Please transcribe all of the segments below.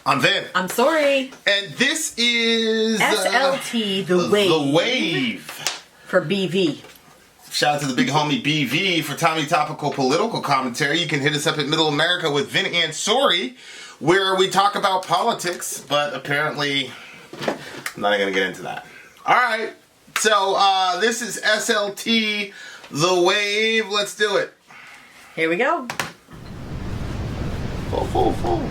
I'm Vin. I'm Sori. And this is... SLT, The Wave. The Wave. For BV. Shout out to the big homie BV for timely topical political commentary. You can hit us up at Middle America with Vin and Sori, where we talk about politics, but apparently I'm not going to get into that. Alright, so this is SLT, The Wave. Let's do it. Here we go. Full.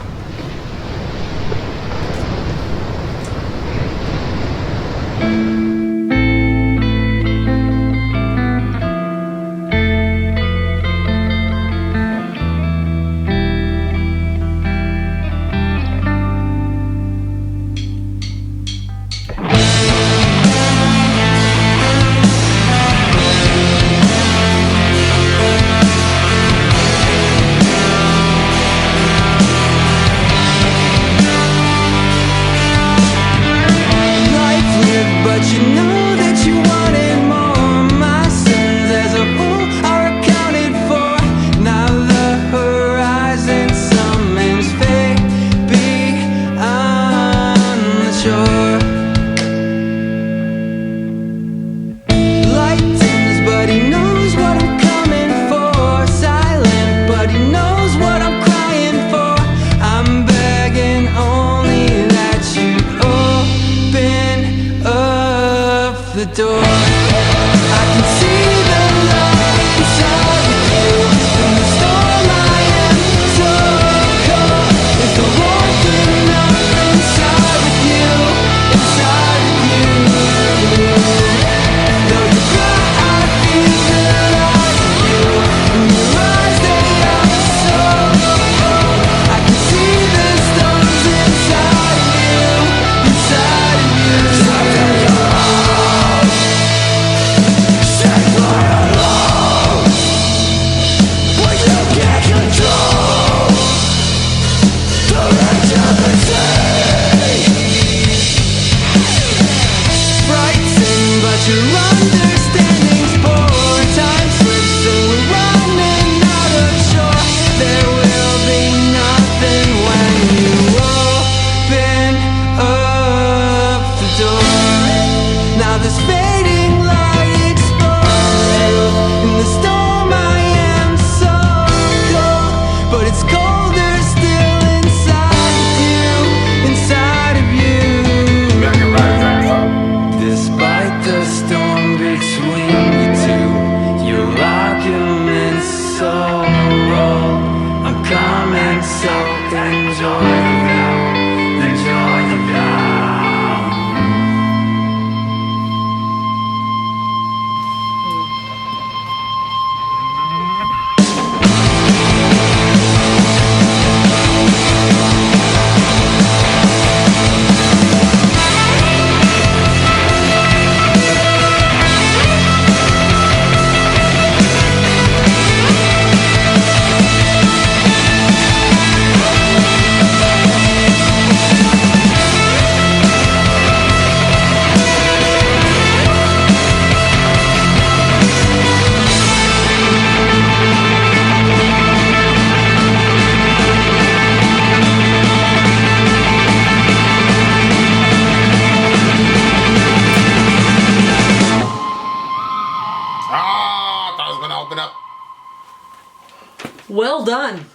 Well done.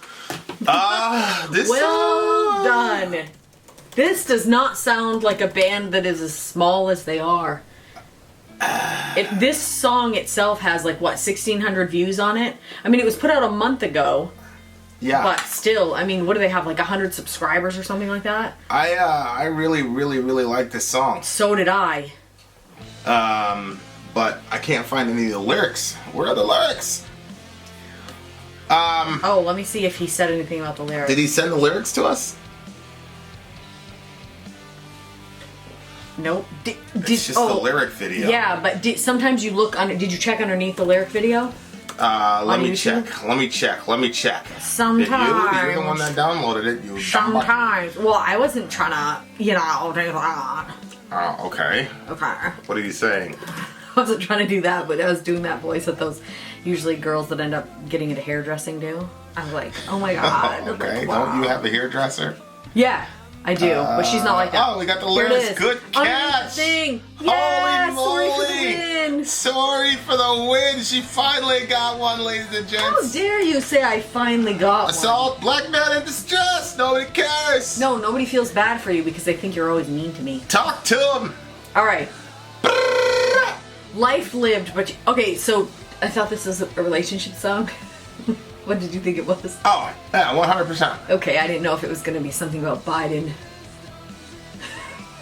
Well done. This does not sound like a band that is as small as they are. This song itself has like, what, 1,600 views on it? I mean, it was put out a month ago. Yeah. But still, I mean, what do they have, like 100 subscribers or something like that? I really like this song. So did I. But I can't find any of the lyrics. Where are the lyrics? Oh, let me see if he said anything about the lyrics. Did he send the lyrics to us? Nope. It's just the lyric video. Yeah, but sometimes you look under. Did you check underneath the lyric video? Let me check. Sometimes. You're the one that downloaded it. You sometimes. Well, I wasn't trying to, do that. Oh, okay. Okay. What are you saying? I wasn't trying to do that, but I was doing that voice that those usually girls that end up getting into hairdressing do. I was like, oh my god. Okay, like, wow. Don't you have a hairdresser? Yeah. I do, but she's not like that. Oh, we got the Here it lyrics. is. Good catch. Thing. Holy Yeah, moly. sorry for the win. Sorry for the win. She finally got one, ladies and How gents. dare you say I finally got one? Assault, black man in distress. Nobody cares. No, nobody feels bad for you because they think you're always mean to me. Talk to him. All right. Life lived, but okay. So I thought this was a relationship song. What did you think it was? Oh, yeah, 100%. Okay, I didn't know if it was going to be something about Biden.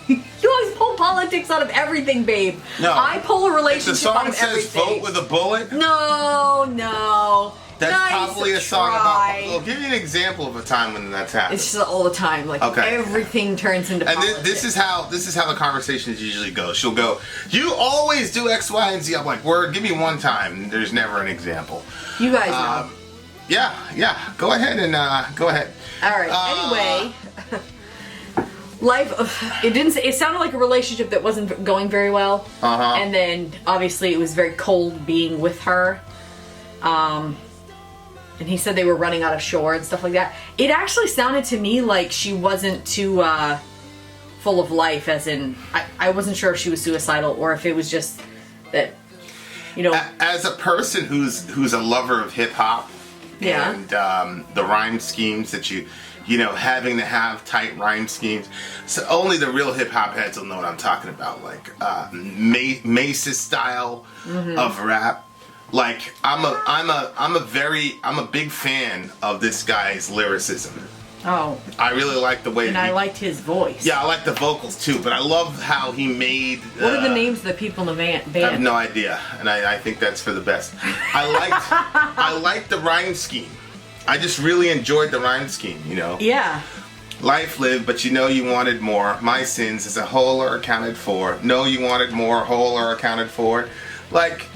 You always pull politics out of everything, babe. No. I pull a If the relationship out song of says everything. vote with a bullet, No. that's Nice probably a song try. about. Well, give me an example of a time when that's happened. It's just all the time. Like Okay. everything turns into And politics. this is how the conversations usually go. She'll go, "You always do X, Y, and Z." I'm like, "Word, give me one time." There's never an example. You guys know. Yeah. Go ahead and go ahead. All right. Anyway, life. It sounded like a relationship that wasn't going very well. And then obviously it was very cold being with her. And he said they were running out of shore and stuff like that. It actually sounded to me like she wasn't too full of life, as in I wasn't sure if she was suicidal or if it was just that, you know. As a person who's a lover of hip hop. Yeah. And the rhyme schemes that you know, having to have tight rhyme schemes. So only the real hip hop heads will know what I'm talking about. Like Mace's style of rap. Like I'm a big fan of this guy's lyricism. Oh. I really like the way. And I liked his voice. Yeah, I like the vocals too, but I love how he made. What are the names of the people in the band? I have no idea, and I think that's for the best. I liked the rhyme scheme. I just really enjoyed the rhyme scheme, you know. Yeah. Life lived, but you know you wanted more. My sins as a whole are accounted for. No, you wanted more. Whole are accounted for. Like,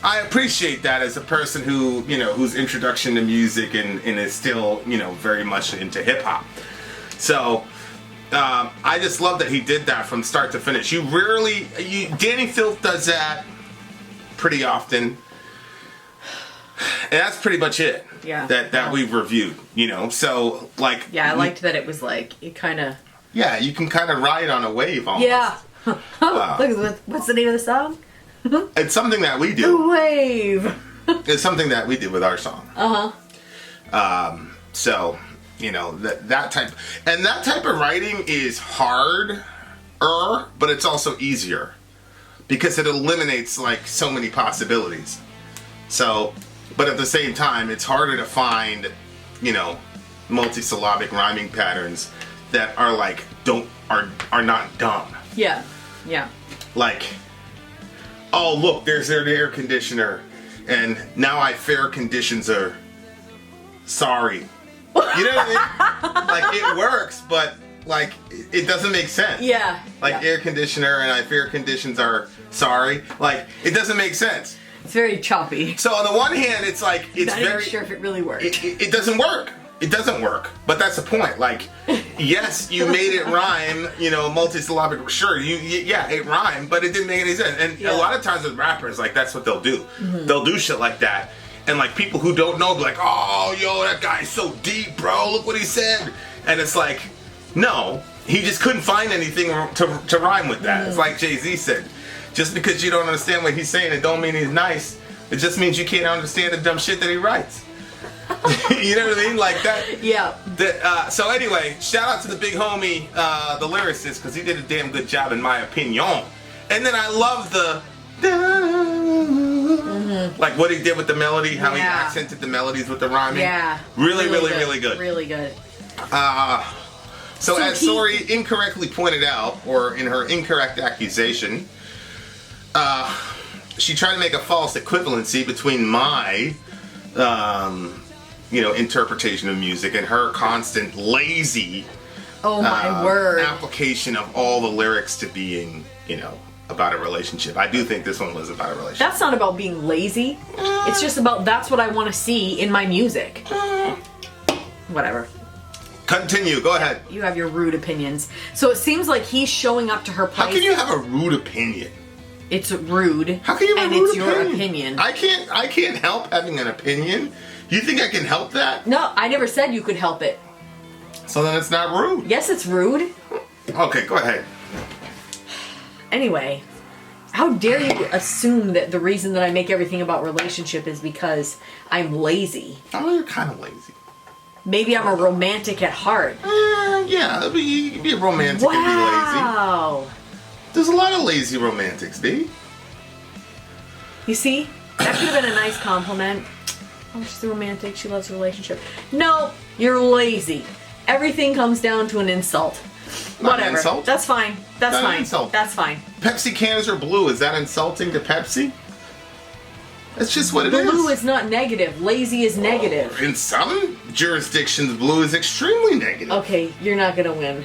I appreciate that as a person who, you know, whose introduction to music and is still, you know, very much into hip hop. So. I just love that he did that from start to finish. Danny Filth does that pretty often, and that's pretty much it. Yeah. That we've reviewed, you know. So like. Yeah, I liked that it was like it kind of. Yeah, you can kind of ride on a wave almost. Yeah. Look, what's the name of the song? It's something that we The do. Wave. It's something that we do with our song. So. You know, that type of writing is harder, but it's also easier because it eliminates like so many possibilities. So, but at the same time, it's harder to find, you know, multisyllabic rhyming patterns that are like are not dumb. Yeah. Like, oh look, there's their air conditioner, and now I fair conditions are sorry. You know what I mean? Like, it works, but like it doesn't make sense. Yeah. Like air conditioner and I fear conditions are sorry. Like, it doesn't make sense. It's very choppy. So on the one hand, it's like it's Not very even sure if it really worked. It doesn't work. It doesn't work. But that's the point. Like, yes, you made it rhyme. You know, multisyllabic. Sure, it rhymed, but it didn't make any sense. And a lot of times with rappers, like that's what they'll do. They'll do shit like that. And like people who don't know be like, oh, yo, that guy's so deep, bro. Look what he said. And it's like, no, he just couldn't find anything to rhyme with that. It's like Jay-Z said, just because you don't understand what he's saying, it don't mean he's nice. It just means you can't understand the dumb shit that he writes. You know what I mean? Like that. Yeah. So anyway, shout out to the big homie, the lyricist, because he did a damn good job in my opinion. And then I love the. Like what he did with the melody, how he accented the melodies with the rhyming. Yeah. Really good. Really good. So as Sori incorrectly pointed out, or in her incorrect accusation, she tried to make a false equivalency between my, interpretation of music and her constant lazy, oh my word, application of all the lyrics to being, about a relationship. I do think this one was about a relationship. That's not about being lazy. It's just about that's what I want to see in my music. Whatever. Continue. Go ahead. You have your rude opinions. So it seems like he's showing up to her place. How can you have a rude opinion? It's rude. How can you have a rude opinion? And it's your opinion. I can't help having an opinion. You think I can help that? No, I never said you could help it. So then it's not rude. Yes, it's rude. Okay, go ahead. Anyway, how dare you assume that the reason that I make everything about relationship is because I'm lazy? Oh, you're kind of lazy. Maybe I'm a romantic at heart. Yeah, you can be a romantic and be lazy. Wow. There's a lot of lazy romantics, D. You see? That could have been a nice compliment. Oh, she's a romantic. She loves a relationship. No, you're lazy. Everything comes down to an insult. Not Whatever. an insult. That's fine. That's Not an fine. insult. That's fine. Pepsi cans are blue. Is that insulting to Pepsi? That's just what it is. Blue is not negative. Lazy is negative. In some jurisdictions, blue is extremely negative. Okay, you're not gonna win.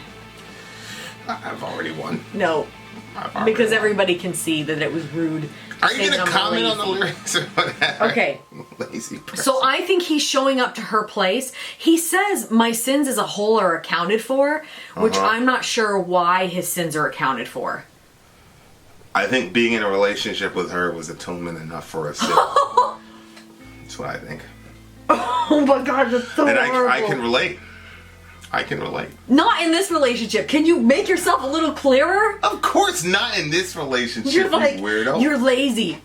I've already won. No. I've already Because won. everybody can see that it was rude. Are you saying going to I'm comment on the lazy. lyrics or whatever? Okay. Lazy person. So I think he's showing up to her place. He says my sins as a whole are accounted for, which I'm not sure why his sins are accounted for. I think being in a relationship with her was atonement enough for a sin. That's what I think. Oh my god, that's so And horrible. I can relate. I can relate. Not in this relationship. Can you make yourself a little clearer? Of course not in this relationship, You're like, you weirdo. you're lazy.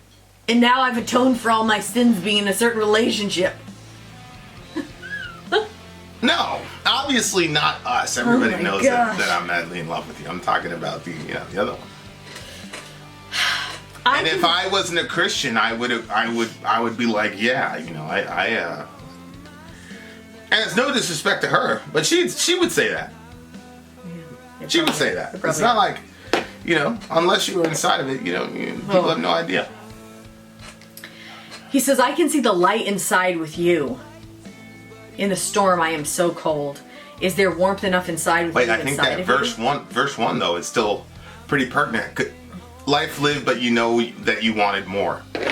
And now I've atoned for all my sins being in a certain relationship. No, obviously not us. Everybody Oh my knows gosh. that I'm madly in love with you. I'm talking about the other one. I And if I wasn't a Christian, I would be like, yeah, and it's no disrespect to her, but she would say that. She would say that. It's not like, unless you were inside of it, people have no idea. He says, I can see the light inside with you. In the storm, I am so cold. Is there warmth enough inside with Wait, you I think inside that of verse one though is still pretty pertinent. Life lived, but you know that you wanted more. you?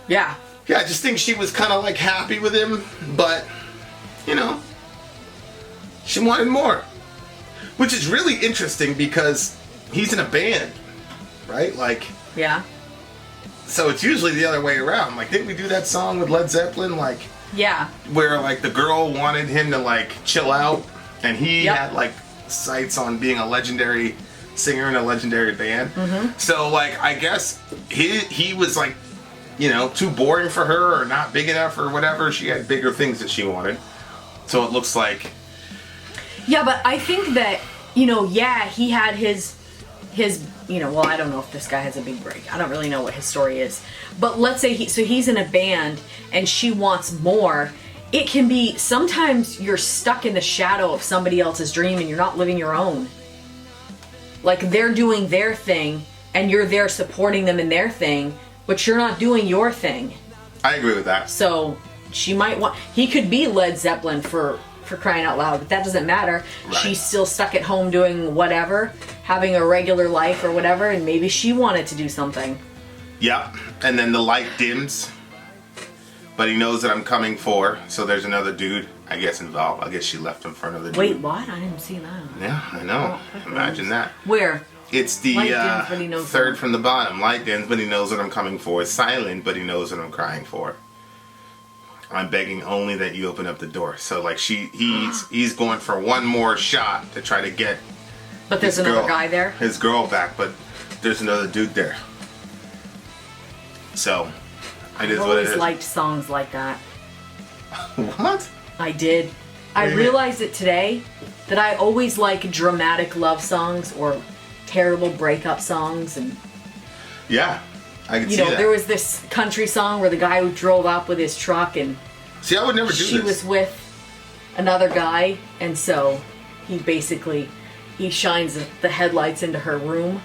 Yeah. Yeah, I just think she was kind of like happy with him, but she wanted more. Which is really interesting because he's in a band, right? Like, Yeah. so it's usually the other way around. Like, didn't we do that song with Led Zeppelin? Like, Yeah. where like the girl wanted him to like chill out, and he Yep. had like sights on being a legendary singer in a legendary band. So like, I guess he was like, too boring for her or not big enough or whatever. She had bigger things that she wanted. So it looks like. Yeah, but I think that, he had his, well, I don't know if this guy has a big break. I don't really know what his story is. But let's say he's in a band and she wants more. It can be, sometimes you're stuck in the shadow of somebody else's dream and you're not living your own. Like, they're doing their thing and you're there supporting them in their thing, but you're not doing your thing. I agree with that. So he could be Led Zeppelin for crying out loud, but that doesn't matter. Right. She's still stuck at home doing whatever, having a regular life or whatever, and maybe she wanted to do something. Yeah, and then the light dims, but he knows that I'm coming for, so there's another dude, I guess, involved. I guess she left him for another dude. Wait, what? I didn't see that. Yeah, I know. Oh, Imagine that. Where? It's the Light dims, but he knows third what- from the bottom. Light dims, but he knows what I'm coming for. Silent, but he knows what I'm crying for. I'm begging only that you open up the door. So like he's going for one more shot to try to get But there's his another girl- guy there? his girl back, but there's another dude there. So it is I've what it always is. liked songs like that. What? I did. I do you mean? realized it today that I always like dramatic love songs or terrible breakup songs, and Yeah, I can see that. there was this country song where the guy who drove up with his truck and See, I would never do she this. was with another guy, and so he shines the headlights into her room.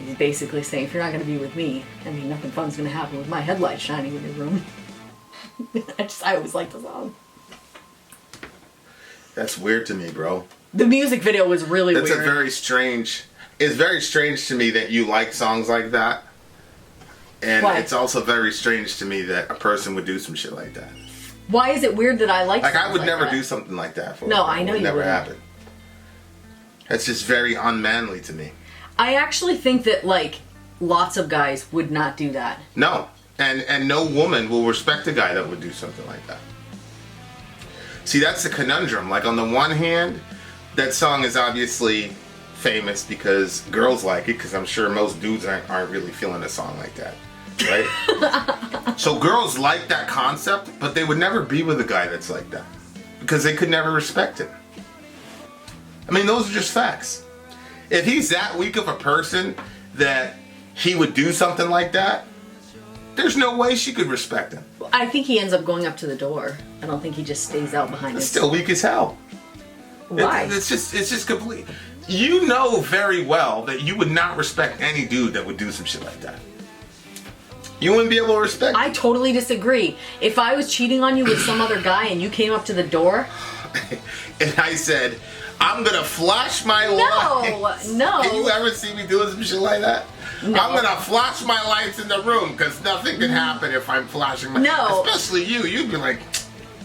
He's basically saying, if you're not going to be with me, nothing fun's going to happen with my headlights shining in your room. I always liked the song. That's weird to me, bro. The music video was really That's weird. It's very strange to me that you like songs like that. And Why? it's also very strange to me that a person would do some shit like that. Why is it weird that I like Like, I songs would never that? do something like that for No, her. I know It would you never wouldn't. happen. That's just very unmanly to me. I actually think that, lots of guys would not do that. No. And no woman will respect a guy that would do something like that. See, that's the conundrum. Like, on the one hand, that song is obviously famous because girls like it, because I'm sure most dudes aren't really feeling a song like that, right? So girls like that concept, but they would never be with a guy that's like that because they could never respect him. I mean, those are just facts. If he's that weak of a person that he would do something like that, there's no way she could respect him. I think he ends up going up to the door. I don't think he just stays out behind It's it. still weak as hell. Why? It's just complete. You know very well that you would not respect any dude that would do some shit like that. You wouldn't be able to respect. I totally disagree. If I was cheating on you with some other guy and you came up to the door, and I said, I'm gonna flash my lights. No. Can you ever see me doing some shit like that? No. I'm gonna flash my lights in the room because nothing can happen if I'm flashing my. No. Especially you. You'd be like,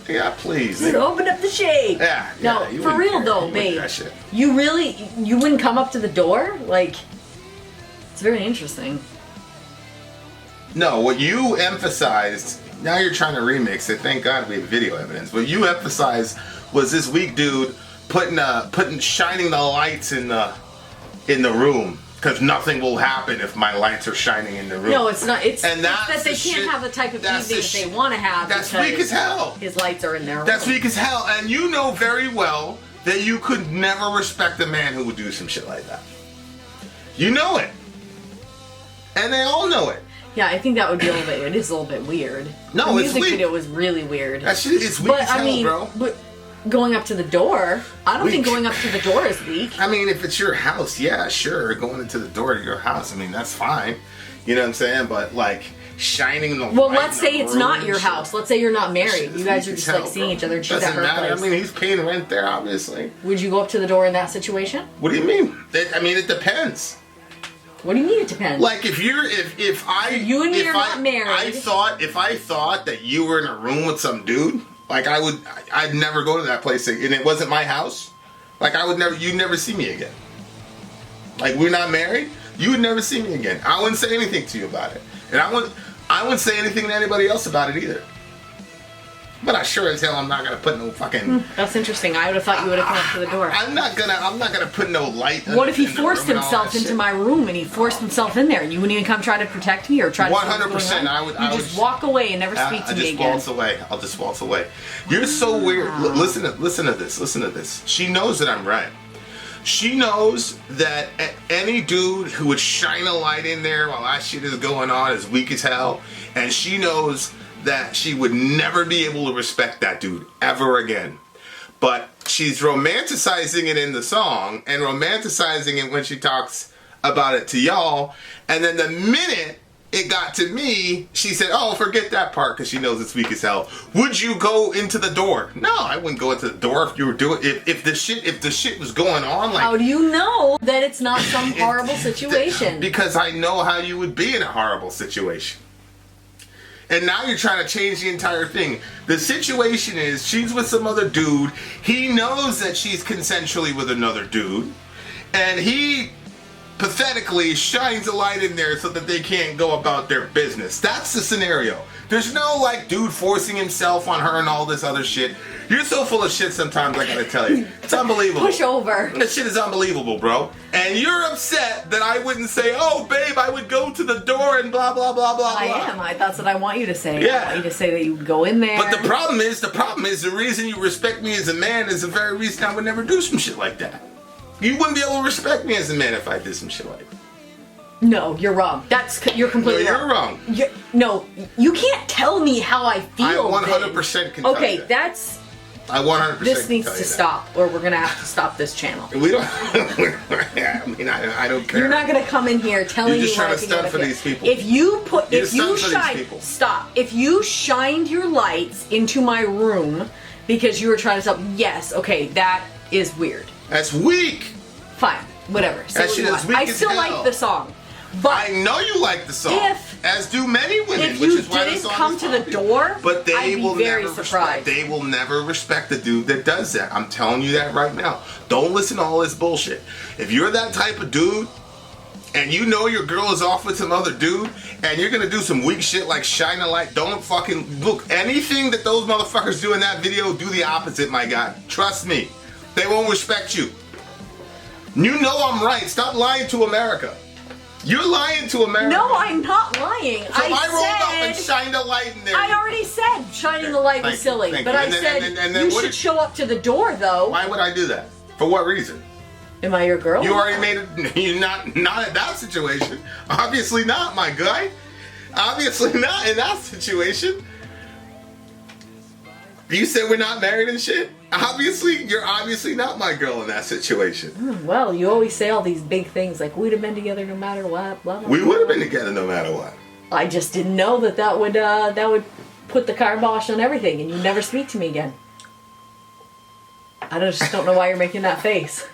yeah, please. Just open up the shade. Yeah. No, you for wouldn't real care. though, You wouldn't babe. do that shit. You wouldn't come up to the door? Like, it's very interesting. No, what you emphasized, now you're trying to remix it. Thank God we have video evidence. What you emphasized was this weak dude shining the lights in the room because nothing will happen if my lights are shining in the room. No, it's not. It's And that that's they the can't shit- have the type of that's evening the that shit- they want to have. That's because weak as hell. His lights are in their room. That's weak as hell, and you know very well that you could never respect a man who would do some shit like that. You know it, and they all know it. Yeah, I think that would be a little bit. It is a little bit weird. No, the it's music weak. video was really weird. That shit is weak But as hell, I mean, bro. but going up to the door, I don't think Weak. going up to the door is weak. I mean, if it's your house, yeah, sure, going into the door of your house, I mean, that's fine. You know what I'm saying? But, like, shining the Well, light let's in the say it's room not and your shit. house. Let's say you're not married. Shit is You guys weak are as just like hell, seeing bro. each other and she's at Doesn't her matter. place. I mean, he's paying rent there, obviously. Would you go up to the door in that situation? What do you mean? It depends. What do you mean it depends? Like, if you and me are not married. if I thought that you were in a room with some dude, like, I'd never go to that place, and it wasn't my house. Like, you'd never see me again. Like, we're not married, you would never see me again. I wouldn't say anything to you about it. And I wouldn't say anything to anybody else about it either. But I sure as hell I'm not gonna put no fucking. That's interesting. I would have thought you would have come up to the door. I'm not gonna put no light. What if he in the forced room and all himself that into shit. my room and he forced himself in there and you wouldn't even come try to protect me or try to? 100%. I would. You just walk away and never speak to me again. I'll just waltz away. You're so weird. Listen to this. Listen to this. She knows that I'm right. She knows that any dude who would shine a light in there while that shit is going on is weak as hell, and she knows that she would never be able to respect that dude ever again. But she's romanticizing it in the song and romanticizing it when she talks about it to y'all, and then the minute it got to me, she said, oh, forget that part, because she knows it's weak as hell. Would you go into the door? No, I wouldn't go into the door if you were doing if the shit was going on. Like, how do you know that it's not some horrible situation? Because I know how you would be in a horrible situation. And now you're trying to change the entire thing. The situation is she's with some other dude. He knows that she's consensually with another dude. And he pathetically shines a light in there so that they can't go about their business. That's the scenario. There's no, like, dude forcing himself on her and all this other shit. You're so full of shit sometimes, I gotta tell you. It's unbelievable. Push over. That shit is unbelievable, bro. And you're upset that I wouldn't say, oh, babe, I would go to the door and blah, blah, blah, blah, I blah. am. That's what I want you to say. Yeah. I want you to say that you would go in there. But the problem is the reason you respect me as a man is the very reason I would never do some shit like that. You wouldn't be able to respect me as a man if I did some shit like that. No, you're wrong. You're completely No, you're wrong. No, you can't tell me how I feel. I 100% can tell you Okay, that. that's. I 100% This can needs tell to you that. stop, or we're gonna have to stop this channel. We don't. I mean, I don't care. You're not gonna come in here telling You're me just what trying I to can stunt get for up these here. people. If you put, You're if you stunt for these shine, people. stop. If you shined your lights into my room because you were trying to stop, yes, okay, that is weird. That's weak. Fine, whatever. Say That what shit you is want. weak I as still hell. like the song, but I know you like the song, as do many women, if which you is why the didn't song come is to the popular. door, But they I'd be will very never surprised. respect. They will never respect the dude that does that. I'm telling you that right now. Don't listen to all this bullshit. If you're that type of dude, and you know your girl is off with some other dude, and you're gonna do some weak shit like shine a light, don't fucking look. Anything that those motherfuckers do in that video, do the opposite, my God. Trust me, they won't respect you. You know I'm right. Stop lying to America. You're lying to America. No, I'm not lying. So I rolled up and shined a light in there. I already said shining the light was silly, but I said you should show up to the door, though. Why would I do that? For what reason? Am I your girl? You already made it. You're not at that situation. Obviously not, my guy. Obviously not in that situation. You said we're not married and shit. Obviously, you're obviously not my girl in that situation. Well, you always say all these big things like we'd have been together no matter what. Blah, blah, we blah. would have been together no matter what. I just didn't know that would put the kibosh on everything, and you'd never speak to me again. I just don't know why you're making that face.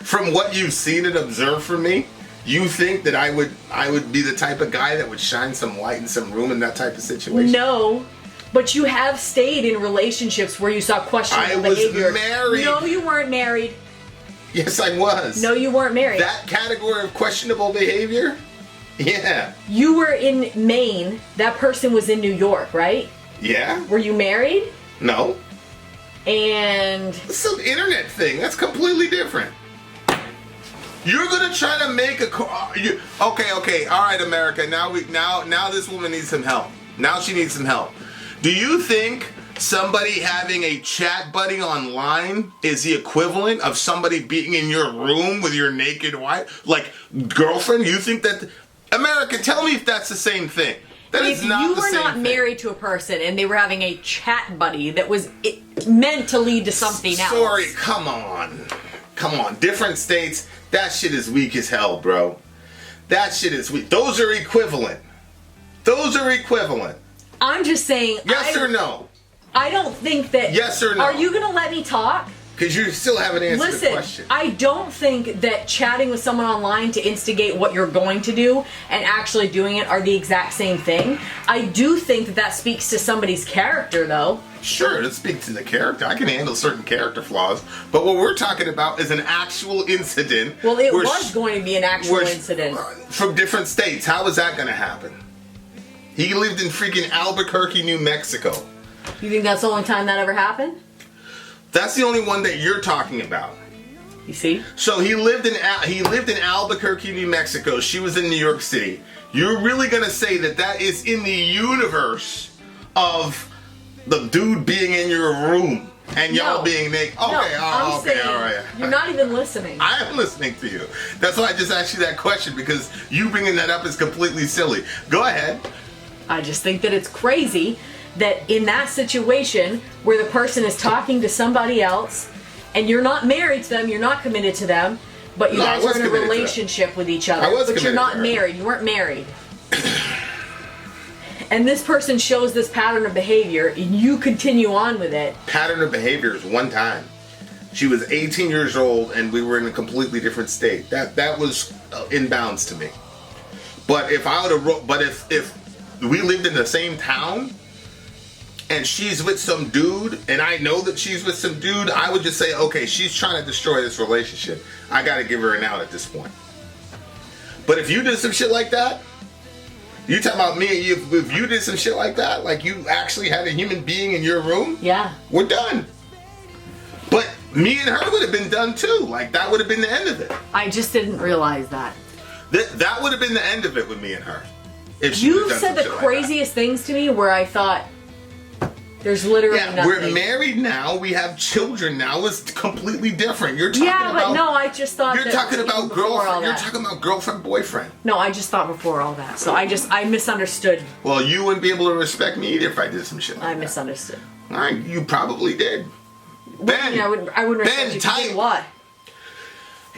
From what you've seen and observed from me, you think that I would be the type of guy that would shine some light in some room in that type of situation? No. But you have stayed in relationships where you saw questionable behavior. I was married. No, you weren't married. Yes, I was. No, you weren't married. That category of questionable behavior? Yeah. You were in Maine. That person was in New York, right? Yeah. Were you married? No. And... It's some internet thing. That's completely different. You're gonna try to make a... Okay. All right, America. Now this woman needs some help. Now she needs some help. Do you think somebody having a chat buddy online is the equivalent of somebody being in your room with your naked wife? Like, girlfriend? You think that... America, tell me if that's the same thing. That is not the same thing. If you were not married to a person and they were having a chat buddy that was meant to lead to something else. Sorry, come on. Come on. Different states, that shit is weak as hell, bro. That shit is weak. Those are equivalent. Those are equivalent. I'm just saying... Yes or no? I don't think that... Yes or no? Are you going to let me talk? Because you still haven't answered the question. I don't think that chatting with someone online to instigate what you're going to do and actually doing it are the exact same thing. I do think that speaks to somebody's character, though. Sure, it speaks to the character. I can handle certain character flaws. But what we're talking about is an actual incident. Well, it was going to be an actual incident. From different states. How is that going to happen? He lived in freaking Albuquerque, New Mexico. You think that's the only time that ever happened? That's the only one that you're talking about. You see? So he lived in Albuquerque, New Mexico. She was in New York City. You're really gonna say that is in the universe of the dude being in your room and y'all being naked? Okay, all right. You're not even listening. I am listening to you. That's why I just asked you that question, because you bringing that up is completely silly. Go ahead. I just think that it's crazy that in that situation where the person is talking to somebody else and you're not married to them, you're not committed to them, but you guys are in a relationship with each other, but you're not married. You weren't married. And this person shows this pattern of behavior and you continue on with it. Pattern of behavior is one time. She was 18 years old and we were in a completely different state. That was in bounds to me. But if we lived in the same town and she's with some dude and I know that she's with some dude, I would just say, okay, she's trying to destroy this relationship. I gotta give her an out at this point. But if you did some shit like that, you talking about me and you, if you did some shit like that, like you actually had a human being in your room, yeah, we're done. But me and her would have been done too. Like that would have been the end of it. I just didn't realize that. That would have been the end of it with me and her. You've said the craziest things to me where I thought there's literally nothing. We're married now. We have children now. It's completely different. You're talking about... but no, I just thought you're talking about girlfriend. You're talking about girlfriend, boyfriend. No, I just thought before all that. So I misunderstood. Well, you wouldn't be able to respect me either if I did some shit like that. I misunderstood. All right, you probably did. Ben, I wouldn't respect you if you did what?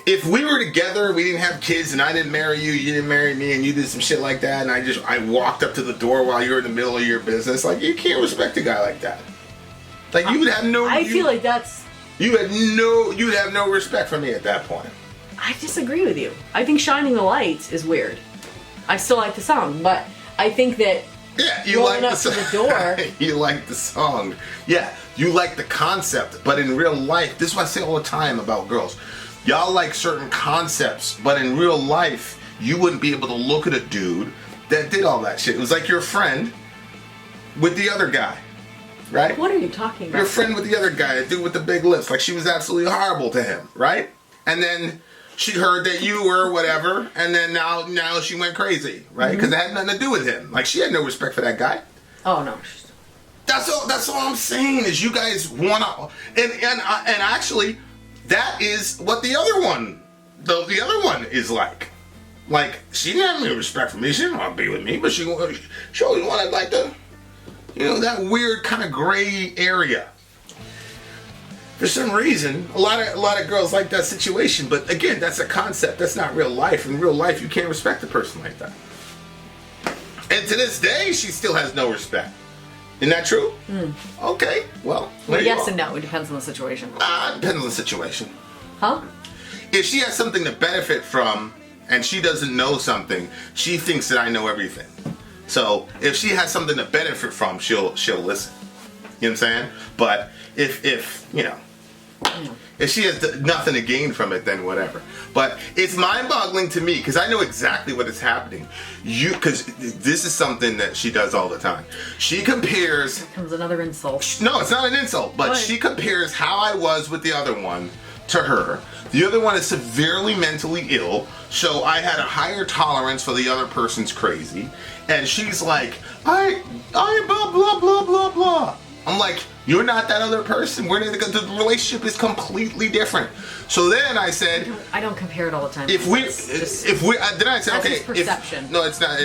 If we were together, we didn't have kids, and I didn't marry you, you didn't marry me, and you did some shit like that, and I walked up to the door while you were in the middle of your business, like, you can't respect a guy like that. Like, you would have no... I feel like that's... You'd have no respect for me at that point. I disagree with you. I think Shining the Lights is weird. I still like the song, but I think that... Yeah, you like the song. The door. You like the song. Yeah, you like the concept, but in real life, this is what I say all the time about girls. Y'all like certain concepts, but in real life, you wouldn't be able to look at a dude that did all that shit. It was like your friend with the other guy, right? What are you talking about? Your friend with the other guy, the dude with the big lips, like she was absolutely horrible to him, right? And then she heard that you were whatever, and then now she went crazy, right? Because it had nothing to do with him. Like, she had no respect for that guy. Oh no. That's all I'm saying is you guys wanna, and actually, that is what the other one is like. Like, she didn't have any respect for me. She didn't want to be with me, but she always wanted like the, that weird kind of gray area. For some reason, a lot of girls like that situation. But again, that's a concept. That's not real life. In real life, you can't respect a person like that. And to this day, she still has no respect. Isn't that true? Okay, well, Yes and no. It depends on the situation. It depends on the situation. Huh? If she has something to benefit from, and she doesn't know something, she thinks that I know everything. So if she has something to benefit from, she'll listen. You know what I'm saying? But if she has nothing to gain from it, then whatever. But it's mind-boggling to me because I know exactly what is happening. Because this is something that she does all the time. She compares. Here comes another insult. No, it's not an insult, but she compares how I was with the other one to her. The other one is severely mentally ill, so I had a higher tolerance for the other person's crazy. And she's like, I blah blah blah blah blah. I'm like, you're not that other person. The relationship is completely different. So then I said, I don't compare it all the time. Then I said, okay, perception. No, it's not.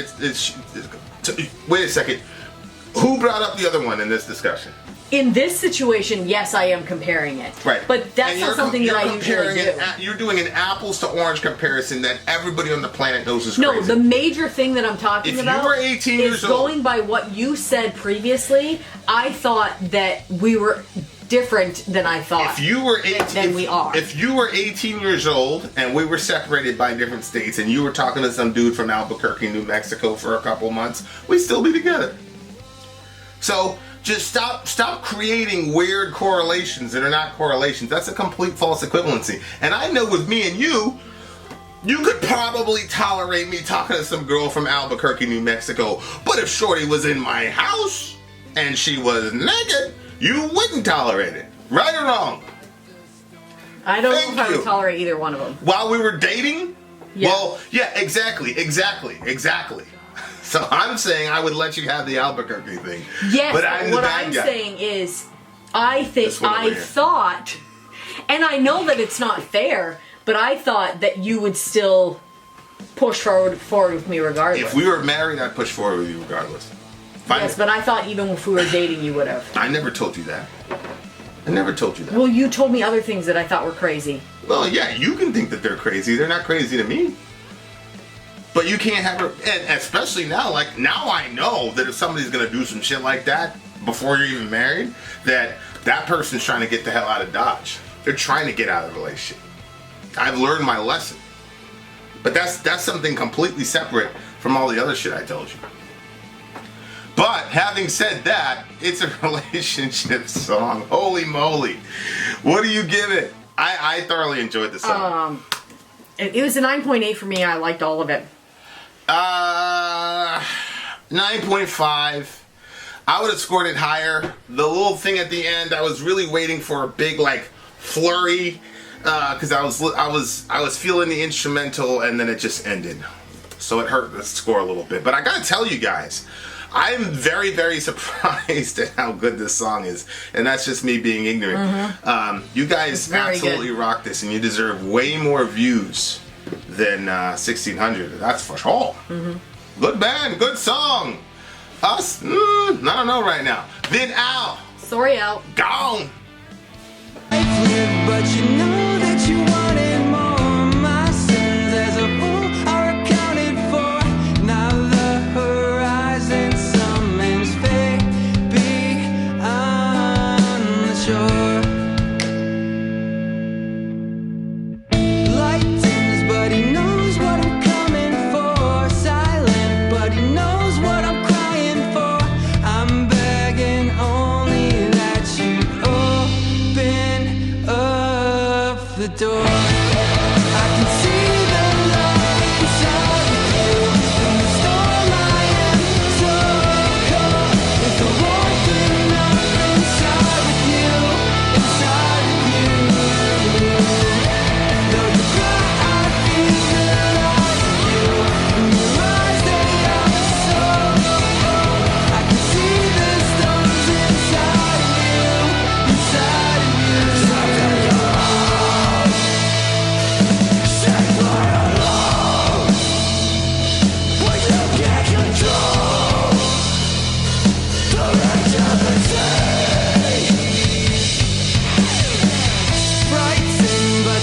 Wait a second. Who brought up the other one in this discussion? In this situation, yes, I am comparing it. Right. But that's not something that I usually do. You're doing an apples to orange comparison that everybody on the planet knows is No, crazy. the major thing that I'm talking If about you were 18 years is old, going by what you said previously. I thought that we were different than I thought. If you were 18, than we are. If you were 18 years old and we were separated by different states and you were talking to some dude from Albuquerque, New Mexico for a couple months, we'd still be together. So just stop creating weird correlations that are not correlations. That's a complete false equivalency. And I know with me and you could probably tolerate me talking to some girl from Albuquerque, New Mexico. But if Shorty was in my house and she was naked, you wouldn't tolerate it. Right or wrong? I don't know if I would tolerate either one of them. While we were dating? Yeah. Well, yeah, exactly. So I'm saying I would let you have the Albuquerque thing. Yes, but I'm what the bad I'm guy. saying is, I thought, and I know that it's not fair, but I thought that you would still push forward with me regardless. If we were married, I'd push forward with you regardless. Yes, but I thought even if we were dating, you would have. I never told you that. Well, you told me other things that I thought were crazy. Well, yeah, you can think that they're crazy. They're not crazy to me. But you can't have her, and especially now, like, now I know that if somebody's gonna do some shit like that before you're even married, that person's trying to get the hell out of Dodge. They're trying to get out of the relationship. I've learned my lesson. But that's something completely separate from all the other shit I told you. But having said that, it's a relationship song. Holy moly. What do you give it? I thoroughly enjoyed the song. It was a 9.8 for me. I liked all of it. 9.5. I would have scored it higher. The little thing at the end, I was really waiting for a big like flurry because I was feeling the instrumental and then it just ended. So it hurt the score a little bit. But I gotta tell you guys, I'm very, very surprised at how good this song is. And that's just me being ignorant. You guys absolutely rock this and you deserve way more views than 1600. That's for sure. Good band, good song. Us? I don't know right now. Vin out. Sori out. Gone. But you know that you wanted more. My sins as a whole are accounted for. Now the horizon summons fate beyond the shore. Light dims, but he knows what I'm coming for. Silent, but he knows what I'm crying for. I'm begging only that you open up the door. I can see the light inside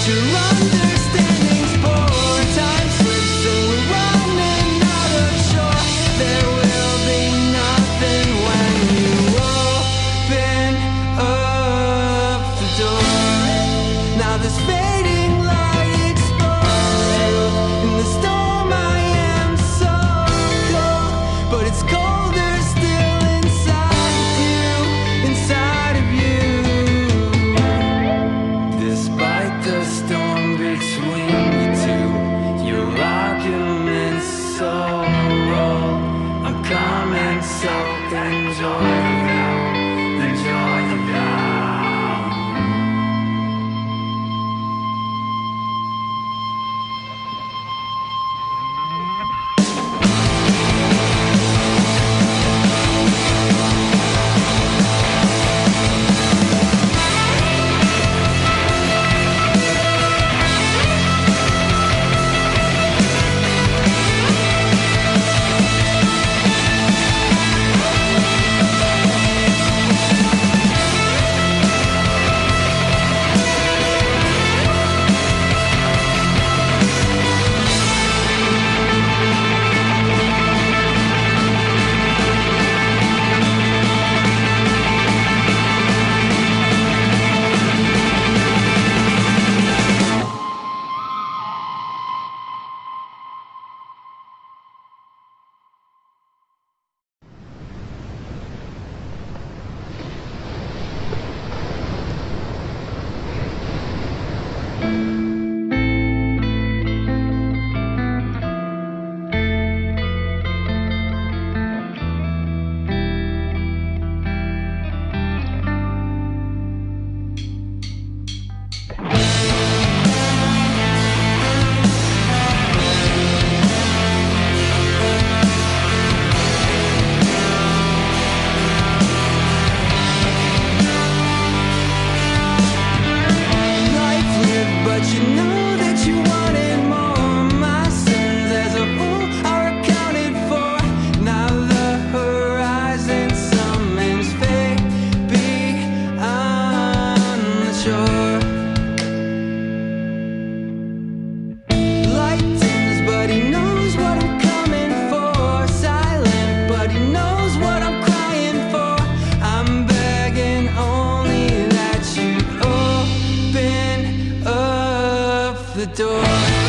your understanding's poor. Time slips and we're running out of shore. There will be nothing when you open up the door. Now this fading light exposes. In the storm I am so cold, but it's colder still inside you, inside of you. Despite the storm between you two, your argument's so bold. I'm coming, so enjoy the view, enjoy the view. the door.